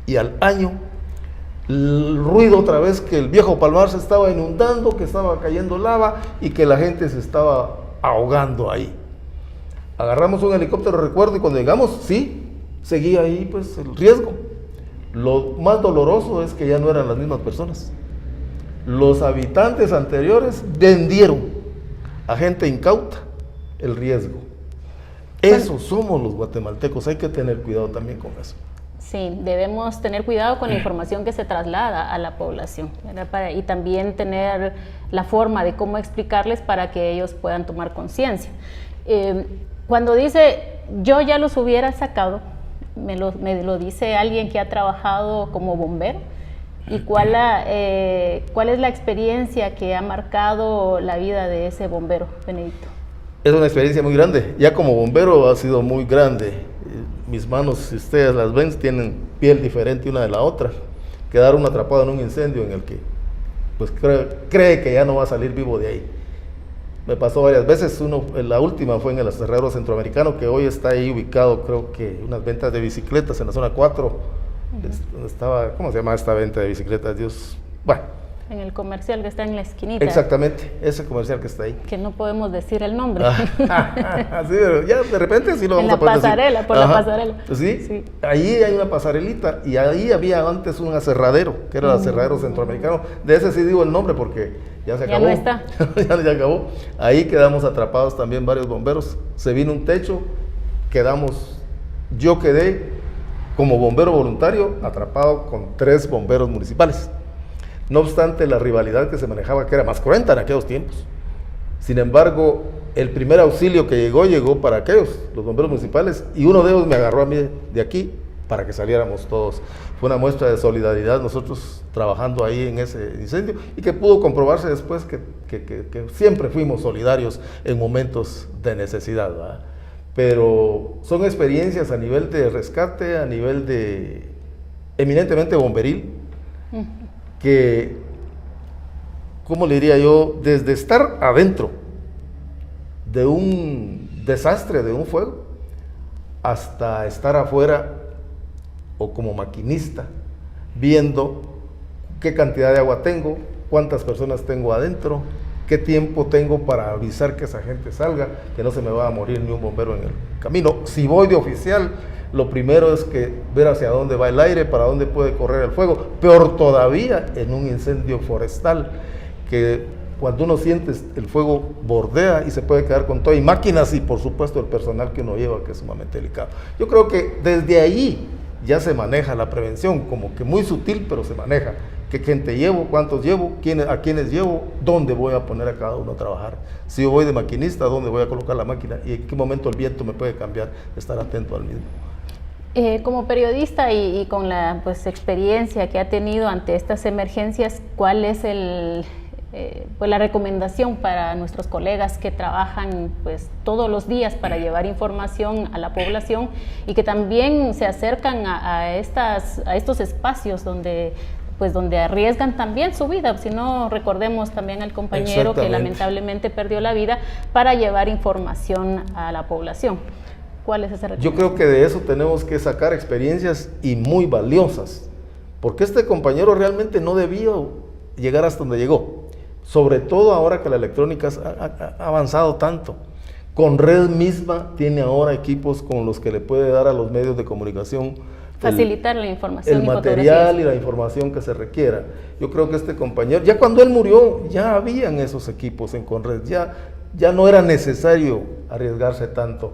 S5: y al año el ruido otra vez que el Viejo Palmar se estaba inundando, que estaba cayendo lava y que la gente se estaba ahogando ahí. Agarramos un helicóptero, recuerdo, y cuando llegamos, sí, seguía ahí pues el riesgo. Lo más doloroso es que ya no eran las mismas personas. Los habitantes anteriores vendieron a gente incauta el riesgo. Eso somos los guatemaltecos, hay que tener cuidado también con eso.
S2: Sí, debemos tener cuidado con la información que se traslada a la población, ¿verdad? Y también tener la forma de cómo explicarles para que ellos puedan tomar conciencia. Cuando dice, yo ya los hubiera sacado, me lo dice alguien que ha trabajado como bombero. ¿Y cuál es la experiencia que ha marcado la vida de ese bombero, Benedicto?
S5: Es una experiencia muy grande. Ya como bombero ha sido muy grande. Mis manos, si ustedes las ven, tienen piel diferente una de la otra. Quedaron atrapados en un incendio en el que pues cree que ya no va a salir vivo de ahí. Me pasó varias veces. La última fue en el aserradero centroamericano, que hoy está ahí ubicado, creo que unas ventas de bicicletas en la zona 4. Donde estaba, ¿cómo se llama esta venta de bicicletas? Dios, bueno.
S2: En el comercial que está en la esquinita.
S5: Exactamente, ese comercial que está ahí.
S2: Que no podemos decir el nombre.
S5: Sí, pero ya de repente sí lo vamos a poder decir.
S2: Por la pasarela.
S5: ¿Sí? Ahí hay una pasarelita, y ahí había antes un aserradero, que era el aserradero centroamericano. De ese sí digo el nombre porque ya se acabó.
S2: Ya no está.
S5: Ya acabó. Ahí quedamos atrapados también varios bomberos. Se vino un techo, yo quedé como bombero voluntario atrapado con 3 bomberos municipales. No obstante la rivalidad que se manejaba, que era más cruenta en aquellos tiempos. Sin embargo, el primer auxilio que llegó para aquellos, los bomberos municipales, y uno de ellos me agarró a mí de aquí para que saliéramos todos. Fue una muestra de solidaridad nosotros trabajando ahí en ese incendio y que pudo comprobarse después que siempre fuimos solidarios en momentos de necesidad, ¿verdad? Pero son experiencias a nivel de rescate, a nivel de eminentemente bomberil, que, ¿cómo le diría yo? Desde estar adentro de un desastre, de un fuego, hasta estar afuera o como maquinista, viendo qué cantidad de agua tengo, cuántas personas tengo adentro, qué tiempo tengo para avisar que esa gente salga, que no se me va a morir ni un bombero en el camino. Si voy de oficial, lo primero es que ver hacia dónde va el aire, para dónde puede correr el fuego. Peor todavía en un incendio forestal, que cuando uno siente el fuego bordea y se puede quedar con todo, y máquinas y por supuesto el personal que uno lleva, que es sumamente delicado. Yo creo que desde ahí ya se maneja la prevención, como que muy sutil, pero se maneja. ¿Qué gente llevo? ¿Cuántos llevo? ¿A quiénes llevo? ¿Dónde voy a poner a cada uno a trabajar? Si yo voy de maquinista, ¿dónde voy a colocar la máquina? ¿Y en qué momento el viento me puede cambiar? Estar atento al mismo.
S2: Como periodista y con la experiencia que ha tenido ante estas emergencias, ¿cuál es la recomendación para nuestros colegas que trabajan todos los días para llevar información a la población y que también se acercan a estos espacios donde arriesgan también su vida? Si no, recordemos también al compañero que lamentablemente perdió la vida para llevar información a la población. ¿Cuál es esa recomendación?
S5: Yo creo que de eso tenemos que sacar experiencias y muy valiosas, porque este compañero realmente no debió llegar hasta donde llegó, sobre todo ahora que la electrónica ha avanzado tanto. Conred misma tiene ahora equipos con los que le puede dar a los medios de comunicación
S2: facilitar la información,
S5: el material y la información que se requiera. Yo creo que este compañero, ya cuando él murió, ya habían esos equipos en Conred, ya no era necesario arriesgarse tanto.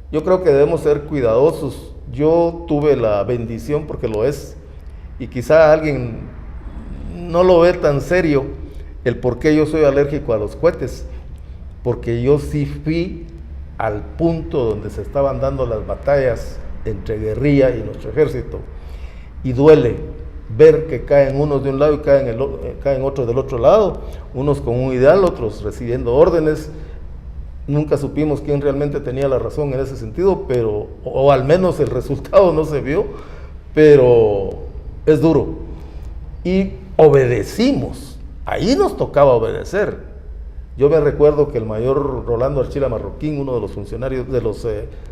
S5: Yo creo que debemos ser cuidadosos. Yo tuve la bendición, porque lo es, y quizá alguien no lo ve tan serio, el por qué yo soy alérgico a los cohetes, porque yo sí fui al punto donde se estaban dando las batallas entre guerrilla y nuestro ejército, y duele ver que caen unos de un lado y caen otros del otro lado, unos con un ideal, otros recibiendo órdenes. Nunca supimos quién realmente tenía la razón en ese sentido, o al menos el resultado no se vio, pero es duro. Y obedecimos, ahí nos tocaba obedecer. Yo me recuerdo que el mayor Rolando Archila Marroquín, uno de los funcionarios, de los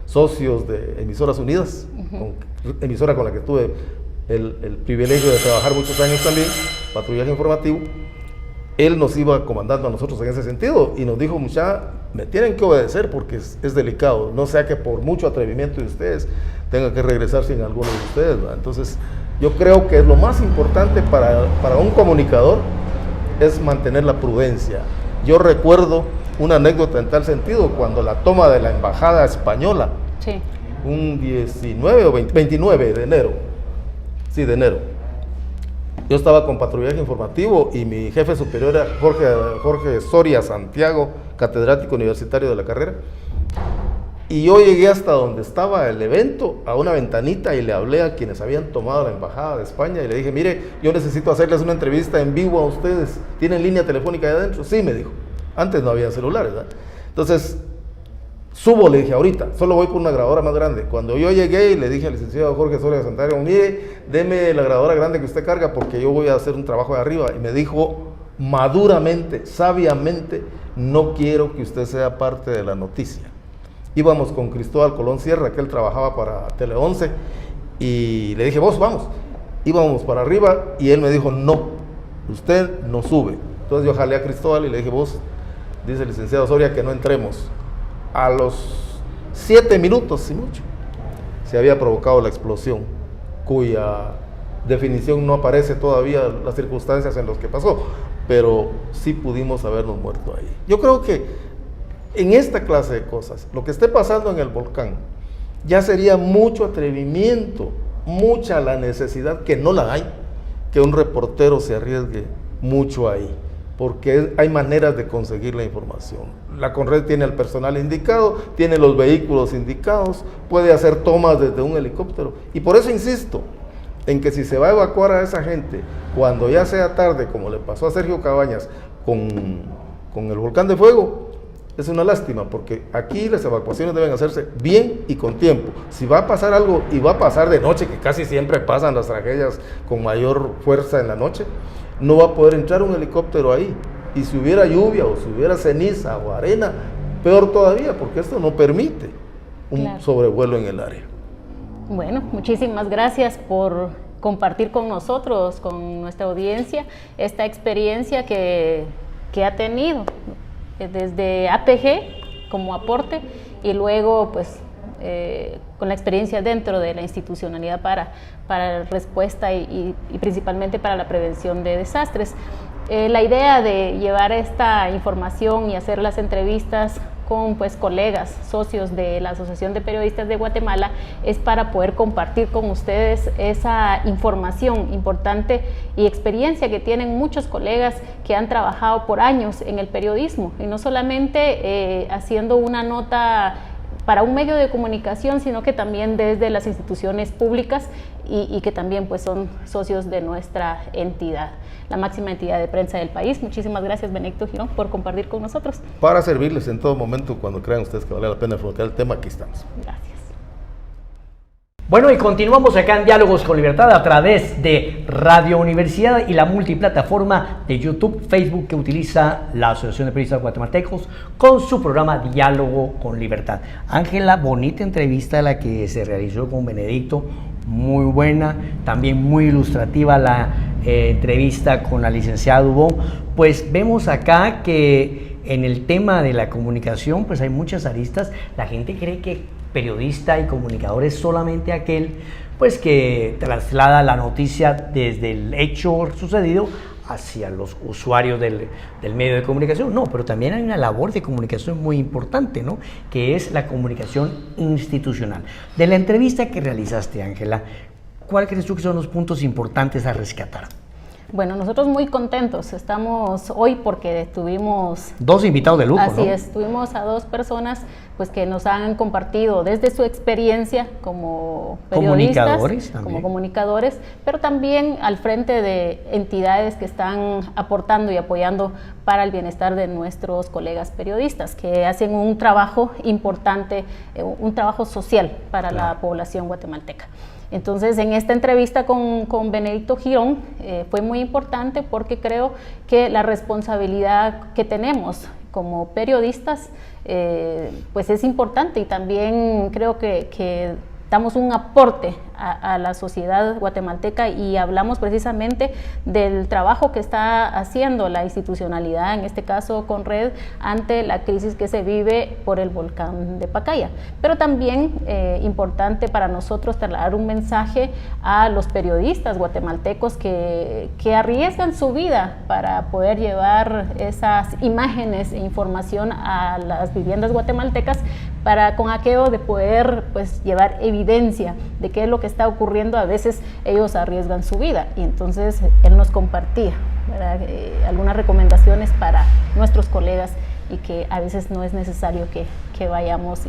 S5: socios de Emisoras Unidas, emisora con la que tuve el privilegio de trabajar muchos años también, patrullaje informativo, él nos iba comandando a nosotros en ese sentido y nos dijo: mucha, me tienen que obedecer porque es delicado, no sea que por mucho atrevimiento de ustedes tenga que regresar sin alguno de ustedes, ¿verdad? Entonces yo creo que lo más importante para un comunicador es mantener la prudencia. Yo recuerdo una anécdota en tal sentido, cuando la toma de la embajada española,
S2: sí,
S5: un 19 o 29 de enero, sí, de enero. Yo estaba con patrullaje informativo y mi jefe superior era Jorge Soria Santiago, catedrático universitario de la carrera. Y yo llegué hasta donde estaba el evento, a una ventanita, y le hablé a quienes habían tomado la embajada de España y le dije: mire, yo necesito hacerles una entrevista en vivo a ustedes. ¿Tienen línea telefónica ahí adentro? Sí, me dijo. Antes no había celulares, ¿verdad? Entonces, subo, le dije: ahorita, solo voy por una grabadora más grande. Cuando yo llegué y le dije al licenciado Jorge Soria Santiago: mire, deme la grabadora grande que usted carga porque yo voy a hacer un trabajo de arriba. Y me dijo maduramente, sabiamente: no quiero que usted sea parte de la noticia. Íbamos con Cristóbal Colón Sierra, que él trabajaba para Tele 11, y le dije: vos, vamos. Íbamos para arriba y él me dijo: no, usted no sube. Entonces yo jalé a Cristóbal y le dije: vos, dice el licenciado Soria que no entremos. A los 7 minutos, si mucho, se había provocado la explosión, cuya definición no aparece todavía las circunstancias en las que pasó, pero sí pudimos habernos muerto ahí. Yo creo que en esta clase de cosas, lo que esté pasando en el volcán, ya sería mucho atrevimiento, mucha la necesidad, que no la hay, que un reportero se arriesgue mucho ahí. porque hay maneras de conseguir la información. La Conred tiene el personal indicado, tiene los vehículos indicados, puede hacer tomas desde un helicóptero, y por eso insisto en que si se va a evacuar a esa gente cuando ya sea tarde, como le pasó a Sergio Cabañas con el volcán de fuego, es una lástima, porque aquí las evacuaciones deben hacerse bien y con tiempo. Si va a pasar algo, y va a pasar de noche, que casi siempre pasan las tragedias con mayor fuerza en la noche, no va a poder entrar un helicóptero ahí. Y si hubiera lluvia, o si hubiera ceniza o arena, peor todavía, porque esto no permite un sobrevuelo en el área.
S2: Bueno, muchísimas gracias por compartir con nosotros, con nuestra audiencia, esta experiencia que ha tenido desde APG como aporte, y luego pues con la experiencia dentro de la institucionalidad para respuesta y principalmente para la prevención de desastres. La idea de llevar esta información y hacer las entrevistas con pues colegas, socios de la Asociación de Periodistas de Guatemala, es para poder compartir con ustedes esa información importante y experiencia que tienen muchos colegas que han trabajado por años en el periodismo, y no solamente haciendo una nota para un medio de comunicación, sino que también desde las instituciones públicas y que también pues son socios de nuestra entidad, la máxima entidad de prensa del país. Muchísimas gracias, Benedicto Girón, por compartir con nosotros.
S5: Para servirles en todo momento, cuando crean ustedes que vale la pena afrontar el tema, aquí estamos.
S2: Gracias.
S1: Bueno, y continuamos acá en Diálogos con Libertad a través de Radio Universidad y la multiplataforma de YouTube, Facebook, que utiliza la Asociación de Periodistas Guatemaltecos con su programa Diálogo con Libertad. Ángela, bonita entrevista la que se realizó con Benedicto, muy buena, también muy ilustrativa la entrevista con la licenciada Dubón. Pues vemos acá que en el tema de la comunicación pues hay muchas aristas. La gente cree que periodista y comunicador es solamente aquel pues que traslada la noticia desde el hecho sucedido hacia los usuarios del medio de comunicación. No, pero también hay una labor de comunicación muy importante, ¿no?, que es la comunicación institucional. De la entrevista que realizaste, Ángela, ¿cuál crees tú que son los puntos importantes a rescatar?
S2: Bueno, nosotros muy contentos estamos hoy porque tuvimos
S1: dos invitados de lujo,
S2: así
S1: ¿no?
S2: es, tuvimos a dos personas pues que nos han compartido desde su experiencia como periodistas, como comunicadores, pero también al frente de entidades que están aportando y apoyando para el bienestar de nuestros colegas periodistas, que hacen un trabajo importante, un trabajo social para la población guatemalteca. Entonces, en esta entrevista con Benedicto Girón fue muy importante porque creo que la responsabilidad que tenemos como periodistas pues es importante, y también creo que damos un aporte a la sociedad guatemalteca, y hablamos precisamente del trabajo que está haciendo la institucionalidad, en este caso Conred, ante la crisis que se vive por el volcán de Pacaya. Pero también importante para nosotros trasladar un mensaje a los periodistas guatemaltecos que arriesgan su vida para poder llevar esas imágenes e información a las viviendas guatemaltecas, con aquello de poder pues llevar evidencia de qué es lo que está ocurriendo. A veces ellos arriesgan su vida, y entonces él nos compartía algunas recomendaciones para nuestros colegas, y que a veces no es necesario que vayamos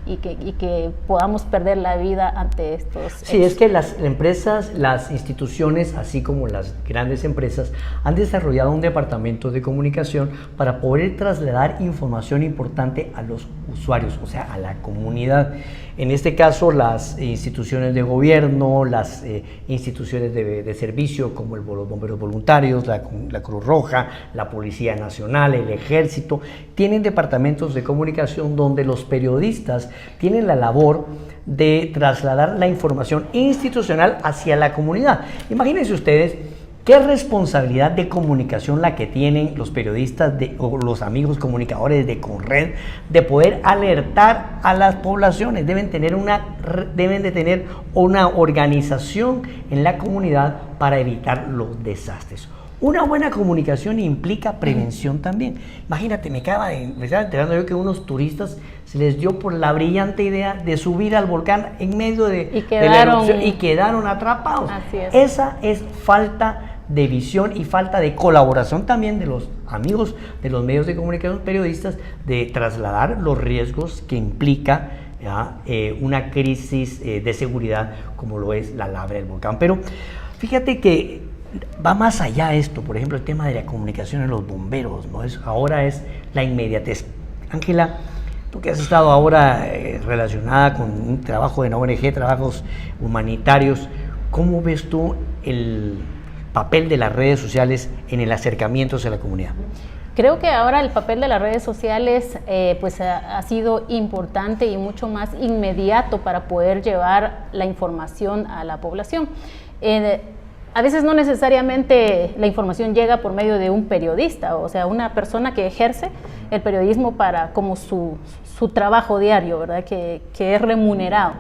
S2: y que podamos perder la vida ante estos hechos.
S1: Sí, es que las empresas, las instituciones, así como las grandes empresas, han desarrollado un departamento de comunicación para poder trasladar información importante a los usuarios, o sea, a la comunidad. En este caso, las instituciones de gobierno, las instituciones de servicio, como los bomberos voluntarios, la Cruz Roja, la Policía Nacional, el Ejército, tienen departamentos de comunicación donde los periodistas tienen la labor de trasladar la información institucional hacia la comunidad. Imagínense ustedes qué responsabilidad de comunicación la que tienen los periodistas o los amigos comunicadores de Conred, de poder alertar a las poblaciones. Deben de tener una organización en la comunidad para evitar los desastres. Una buena comunicación implica prevención también. Imagínate, me estaba enterando yo que unos turistas se les dio por la brillante idea de subir al volcán en medio de la erupción y quedaron atrapados.
S2: Así es.
S1: Esa es falta de visión y falta de colaboración también de los amigos de los medios de comunicación, periodistas, de trasladar los riesgos que implica una crisis de seguridad como lo es la lava del volcán. Pero fíjate que va más allá esto, por ejemplo, el tema de la comunicación en los bomberos, ¿no? Ahora es la inmediatez. Ángela, tú que has estado ahora relacionada con un trabajo en ONG, trabajos humanitarios, ¿cómo ves tú el papel de las redes sociales en el acercamiento hacia la comunidad?
S2: Creo que ahora el papel de las redes sociales pues ha sido importante y mucho más inmediato para poder llevar la información a la población. A veces no necesariamente la información llega por medio de un periodista, o sea, una persona que ejerce el periodismo como su trabajo diario, ¿verdad? Que es remunerado.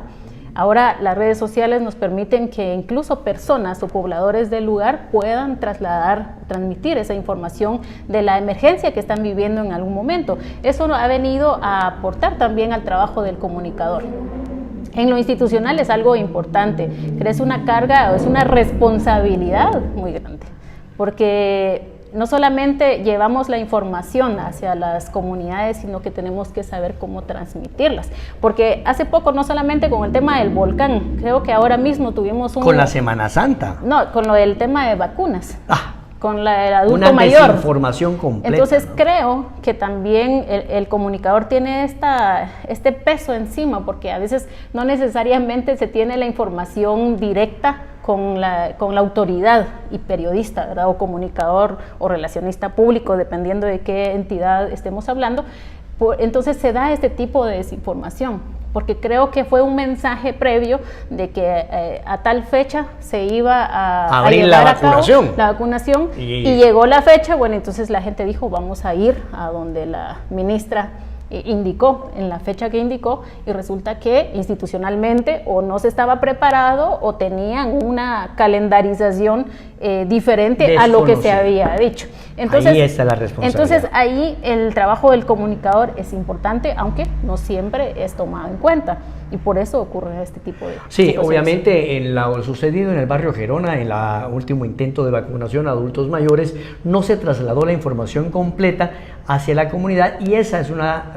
S2: Ahora las redes sociales nos permiten que incluso personas o pobladores del lugar puedan transmitir esa información de la emergencia que están viviendo en algún momento. Eso ha venido a aportar también al trabajo del comunicador. En lo institucional es algo importante, pero es una carga, es una responsabilidad muy grande, porque no solamente llevamos la información hacia las comunidades, sino que tenemos que saber cómo transmitirlas. Porque hace poco, no solamente con el tema del volcán, creo que ahora mismo tuvimos
S1: con la Semana Santa.
S2: No, con el tema de vacunas. Con el adulto
S1: una
S2: mayor.
S1: Una desinformación completa.
S2: Entonces,
S1: ¿no?
S2: creo que también el comunicador tiene este peso encima, porque a veces no necesariamente se tiene la información directa con la autoridad y periodista, ¿verdad? O comunicador o relacionista público, dependiendo de qué entidad estemos hablando. Entonces se da este tipo de desinformación, porque creo que fue un mensaje previo de que a tal fecha se iba a
S1: abrir la vacunación.
S2: Y llegó la fecha, bueno, entonces la gente dijo, vamos a ir a donde la ministra indicó, en la fecha que indicó, y resulta que institucionalmente o no se estaba preparado o tenían una calendarización diferente a lo que se había dicho. Entonces,
S1: ahí está la responsabilidad. Entonces
S2: ahí el trabajo del comunicador es importante, aunque no siempre es tomado en cuenta, y por eso ocurre este tipo de situaciones.
S1: Obviamente en lo sucedido en el barrio Gerona, en el último intento de vacunación a adultos mayores, no se trasladó la información completa hacia la comunidad, y esa es una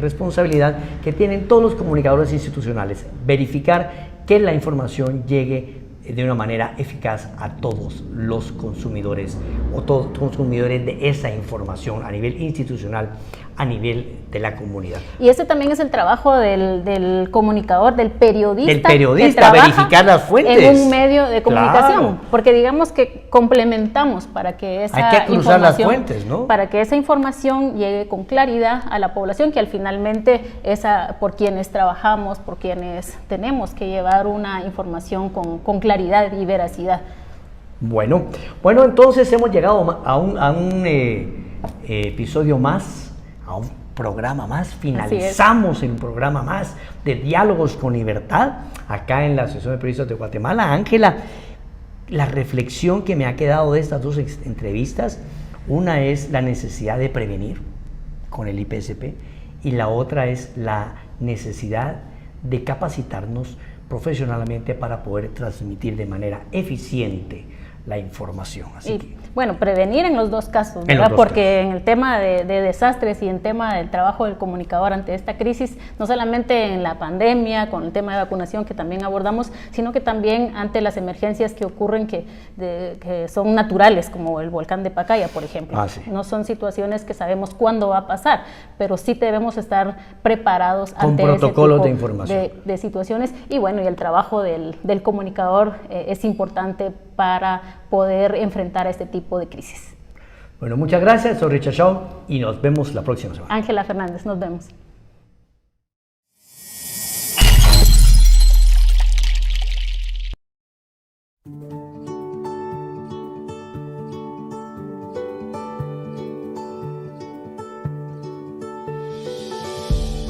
S1: responsabilidad que tienen todos los comunicadores institucionales, verificar que la información llegue de una manera eficaz a todos los consumidores o todos los consumidores de esa información a nivel institucional, a nivel de la comunidad.
S2: Y ese también es el trabajo del comunicador, del periodista.
S1: Del periodista, verificar las fuentes.
S2: En un medio de comunicación,
S1: claro.
S2: Porque digamos que complementamos para que esa
S1: hay que cruzar las fuentes, ¿no?
S2: Para que esa información llegue con claridad a la población, que al finalmente es por quienes trabajamos, por quienes tenemos que llevar una información con claridad y veracidad. Bueno,
S1: entonces hemos llegado a un episodio más, a un programa más, finalizamos el programa más de Diálogos con Libertad, acá en la Asociación de Periodistas de Guatemala. Ángela, la reflexión que me ha quedado de estas dos entrevistas, una es la necesidad de prevenir con el IPSP, y la otra es la necesidad de capacitarnos profesionalmente para poder transmitir de manera eficiente la información.
S2: Bueno, prevenir en los dos casos, ¿verdad? Porque en el tema de desastres y en tema del trabajo del comunicador ante esta crisis, no solamente en la pandemia, con el tema de vacunación que también abordamos, sino que también ante las emergencias que ocurren que son naturales, como el volcán de Pacaya, por ejemplo. No son situaciones que sabemos cuándo va a pasar, pero sí debemos estar preparados ante
S1: protocolos
S2: ese tipo
S1: de información,
S2: de situaciones. Y bueno, y el trabajo del comunicador es importante para poder enfrentar este tipo de crisis.
S1: Bueno, muchas gracias, soy Richard Shaw y nos vemos la próxima semana.
S2: Ángela Fernández, nos vemos.